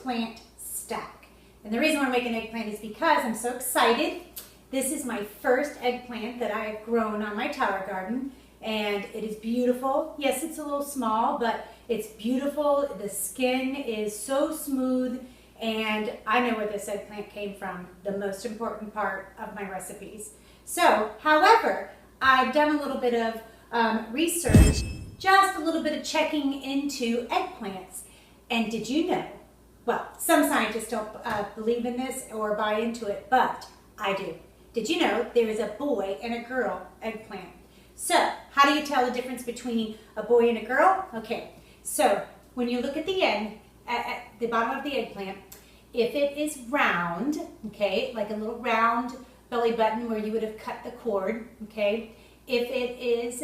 Eggplant Stack. And the reason we're making eggplant is because I'm so excited. This is my first eggplant that I've grown on my tower garden, and it is beautiful. Yes, it's a little small, but it's beautiful. The skin is so smooth, and I know where this eggplant came from, the most important part of my recipes. So, however, I've done a little bit of research, just a little bit of checking into eggplants. And did you know, well, some scientists don't believe in this or buy into it, but I do. Did you know there is a boy and a girl eggplant? So, how do you tell the difference between a boy and a girl? Okay, so when you look at the end, at the bottom of the eggplant, if it is round, okay, like a little round belly button where you would have cut the cord, okay, if it is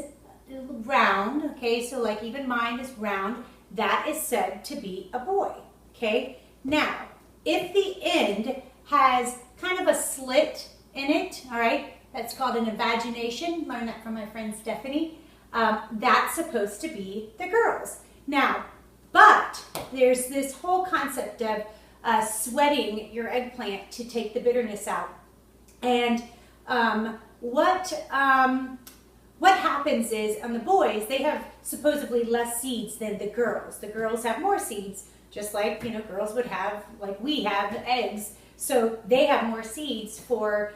round, okay, so like even mine is round, that is said to be a boy, okay? Now, if the end has kind of a slit in it, all right, that's called an invagination. Learned that from my friend Stephanie. That's supposed to be the girls. Now, but there's this whole concept of sweating your eggplant to take the bitterness out. And what happens is on the boys, they have supposedly less seeds than the girls. The girls have more seeds, just like, you know, girls would have, like we have eggs. So they have more seeds for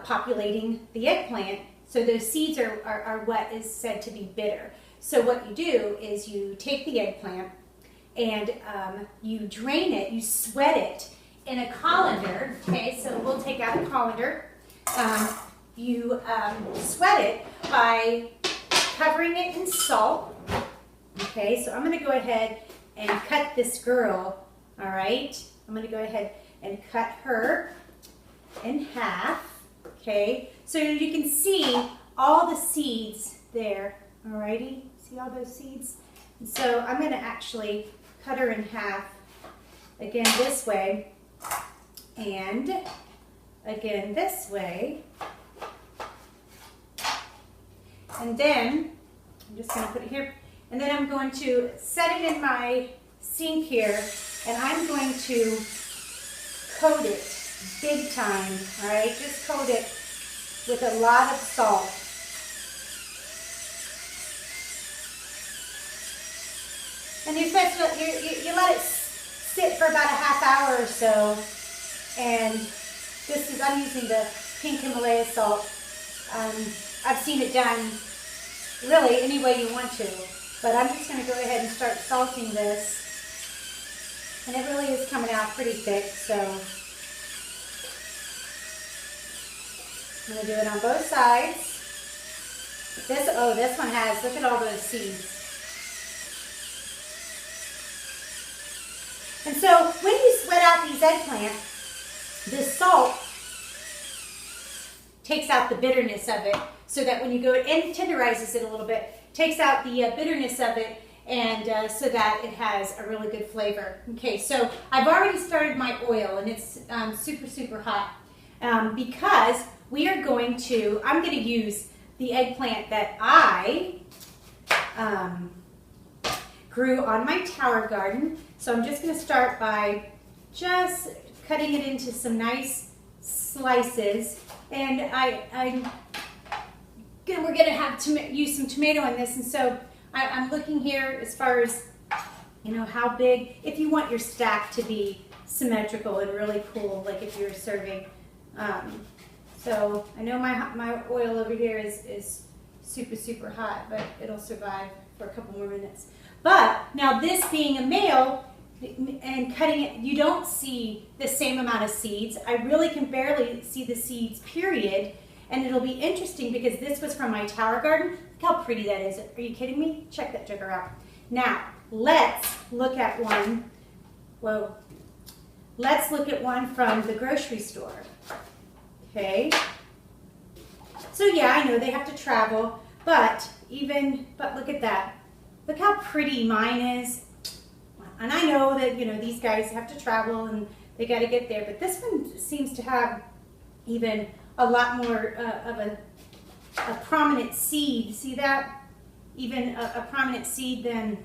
populating the eggplant. So those seeds are what is said to be bitter. So what you do is you take the eggplant and you drain it, you sweat it in a colander. Okay, so we'll take out a colander. You sweat it by covering it in salt. Okay, so I'm going to go ahead and cut this girl. All right, I'm going to go ahead and cut her in half. Okay, so you can see all the seeds there. Alrighty, see all those seeds? And so I'm going to actually cut her in half again this way and again this way. And then I'm just going to put it here, and then I'm going to set it in my sink here, and I'm going to coat it big time, all right? Just coat it with a lot of salt. And you're supposed to, you let it sit for about a half hour or so, and this is, I'm using the pink Himalaya salt. I've seen it done really any way you want to, but I'm just going to go ahead and start salting this. And it really is coming out pretty thick, so I'm going to do it on both sides. This one has, look at all those seeds. And so when you sweat out these eggplant, the salt takes out the bitterness of it, so that when you go and tenderizes it a little bit, takes out the bitterness of it, and so that it has a really good flavor. Okay, so I've already started my oil, and it's super, super hot because we are going to, I'm going to use the eggplant that I grew on my tower garden. So I'm just going to start by just cutting it into some nice slices, and we're going to have to use some tomato in this, and so I'm looking here as far as, you know, how big, if you want your stack to be symmetrical and really cool, like if you're serving. So I know my oil over here is super, super hot, but it'll survive for a couple more minutes. But now this being a male and cutting it, you don't see the same amount of seeds. I really can barely see the seeds, period. And it'll be interesting because this was from my tower garden. Look how pretty that is. Are you kidding me? Check that joker out. Now, let's look at one. Whoa. Let's look at one from the grocery store. Okay. So yeah, I know they have to travel, but look at that. Look how pretty mine is. And I know that, you know, these guys have to travel and they got to get there, but this one seems to have even a lot more of a prominent seed. See that? Even a prominent seed than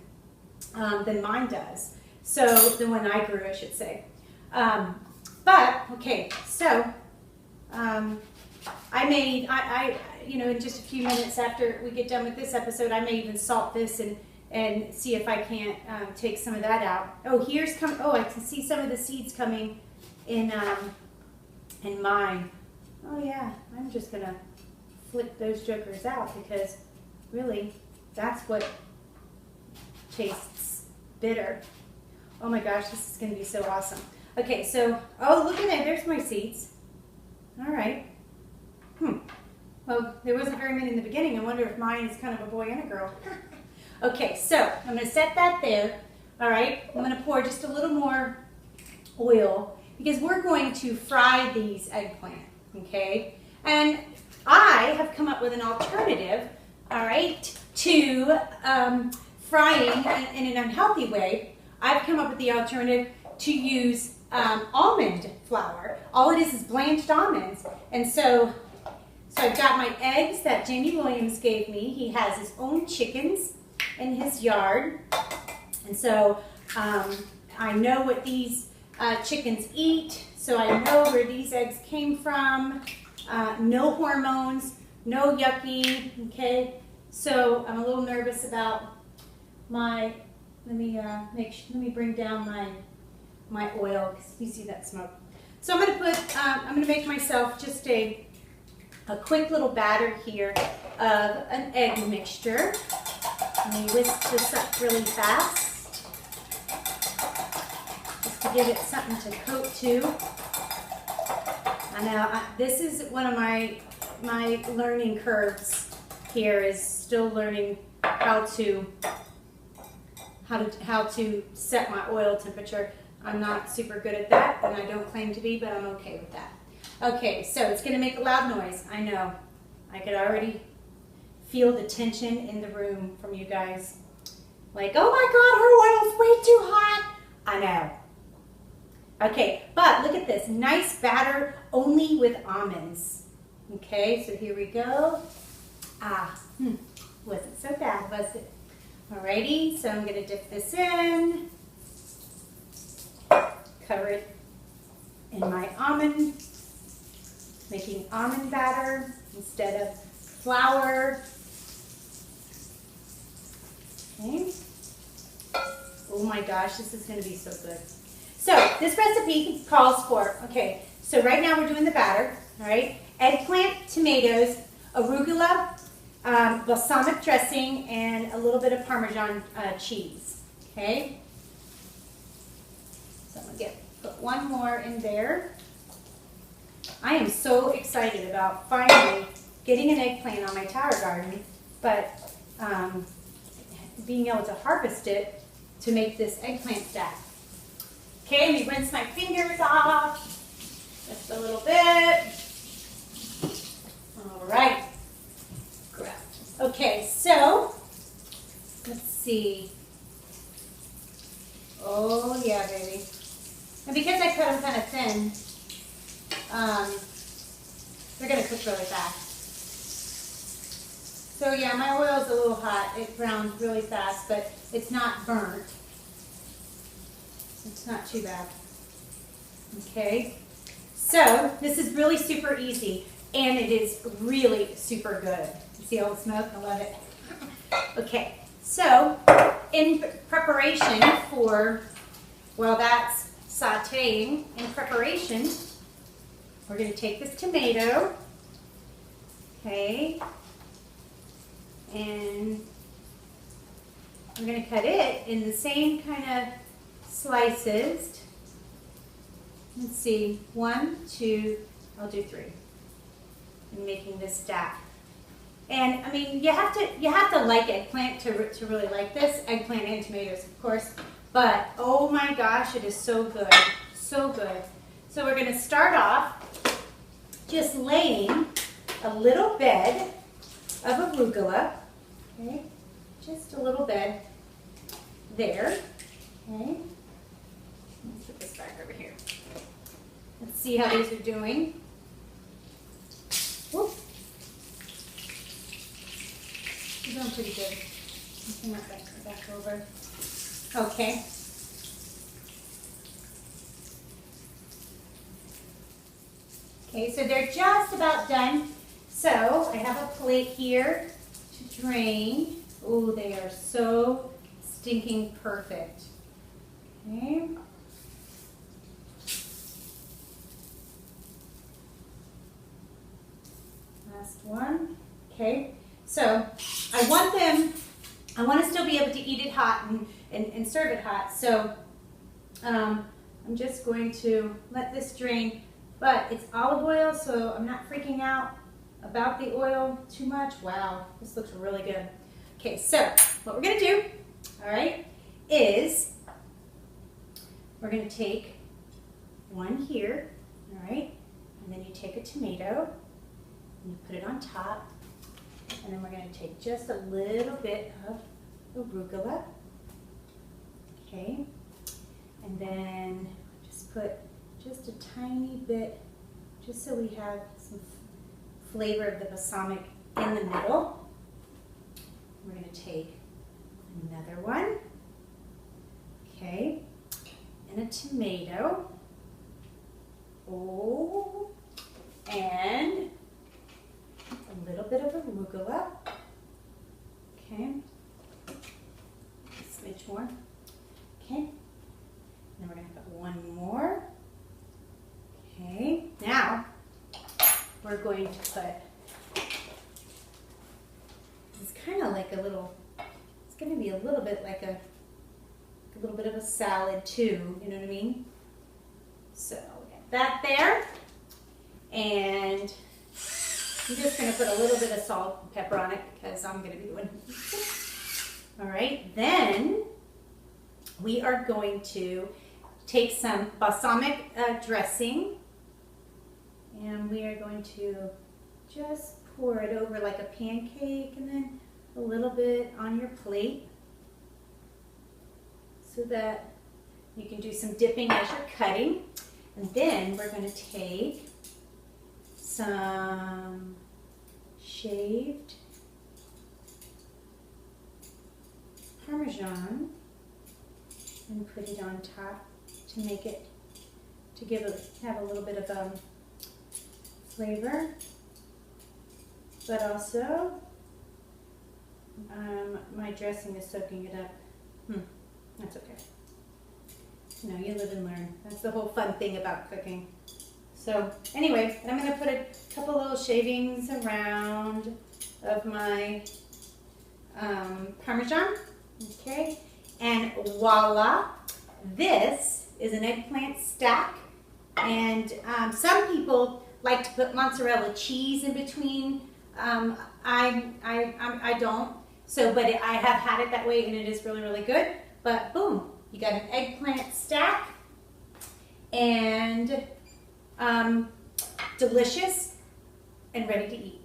mine does. So the one I grew, I should say. But okay, so I made, you know, in just a few minutes after we get done with this episode, I may even salt this and see if I can't take some of that out. Oh, I can see some of the seeds coming in mine. Oh yeah, I'm just gonna flip those jokers out because really that's what tastes bitter. Oh my gosh, this is gonna be so awesome. Okay, so, oh look at that, there's my seeds. All right. Well, there wasn't very many in the beginning. I wonder if mine is kind of a boy and a girl. Okay, so I'm gonna set that there. All right, I'm gonna pour just a little more oil because we're going to fry these eggplant, okay? And I have come up with an alternative, all right, to frying in an unhealthy way. I've come up with the alternative to use almond flour. All it is blanched almonds. And so I've got my eggs that Jamie Williams gave me. He has his own chickens in his yard. And so I know what these chickens eat. So I know where these eggs came from. No hormones, no yucky, okay? So I'm a little nervous about my, let me bring down my oil because you see that smoke. So I'm gonna make myself just a quick little batter here of an egg mixture. Let me whisk this up really fast just to give it something to coat to. I know this is one of my learning curves here, is still learning how to set my oil temperature. I'm not super good at that, and I don't claim to be, but I'm okay with that. Okay, so it's going to make a loud noise. I know. I could already feel the tension in the room from you guys. Like, oh my God, her oil's way too hot. I know. Okay, but look at this. Nice batter only with almonds. Okay, so here we go. Wasn't so bad, was it? Alrighty, so I'm going to dip this in. Cover it in my almond, making almond batter instead of flour. Okay. Oh my gosh, this is going to be so good. So this recipe calls for, okay, so right now we're doing the batter, all right? Eggplant, tomatoes, arugula, balsamic dressing, and a little bit of Parmesan cheese, okay? So I'm going to put one more in there. I am so excited about finally getting an eggplant on my tower garden, but being able to harvest it to make this eggplant stack. Okay, let me rinse my fingers off just a little bit. All right. Okay, so let's see. Oh yeah, baby. And because I cut them kind of thin, they're gonna cook really fast. So yeah, my oil is a little hot. It browns really fast, but it's not burnt. It's not too bad. Okay, so this is really super easy, and it is really super good. You see all the smoke? I love it. Okay, so in preparation for, well, that's sauteing. In preparation, we're going to take this tomato, okay, and we're going to cut it in the same kind of slices. Let's see, 1, 2, I'll do 3. I'm making this stack. And I mean, you have to like eggplant to really like this. Eggplant and tomatoes, of course. But oh my gosh, it is so good, so good. So we're going to start off just laying a little bed of arugula. Okay, just a little bed there. Okay. Let's put this back over here. Let's see how these are doing. Whoop. You're doing pretty good. Bring that back over. Okay. Okay, so they're just about done. So I have a plate here to drain. Oh, they are so stinking perfect. Okay. Last one. Okay, so I want to still be able to eat it hot and serve it hot. So I'm just going to let this drain, but it's olive oil, so I'm not freaking out about the oil too much. Wow, this looks really good. Okay, so what we're gonna do, all right, is we're gonna take one here, all right, and then you take a tomato and you put it on top, and then we're gonna take just a little bit of arugula, okay, and then just put just a tiny bit, just so we have some flavor of the balsamic in the middle. We're going to take another one, okay, and a tomato, oh, and a little bit of arugula, okay, a smidge more, okay, and then we're going to put one more, okay, now we're going to put, it's kind of like a little, it's going to be a little bit like a little bit of a salad too, you know what I mean? So we got that there, and I'm just going to put a little bit of salt and pepper on it because I'm going to be doing it. All right, then we are going to take some balsamic dressing, and we are going to just pour it over like a pancake, and then a little bit on your plate so that you can do some dipping as you're cutting. And then we're going to take some shaved Parmesan and put it on top to make it, to have a little bit of flavor, but also my dressing is soaking it up. That's okay. No, you live and learn. That's the whole fun thing about cooking. So anyway, I'm going to put a couple little shavings around of my Parmesan, okay, and voila, this is an eggplant stack. And some people like to put mozzarella cheese in between. I don't. So, but I have had it that way, and it is really, really good. But boom, you got an eggplant stack, and delicious and ready to eat.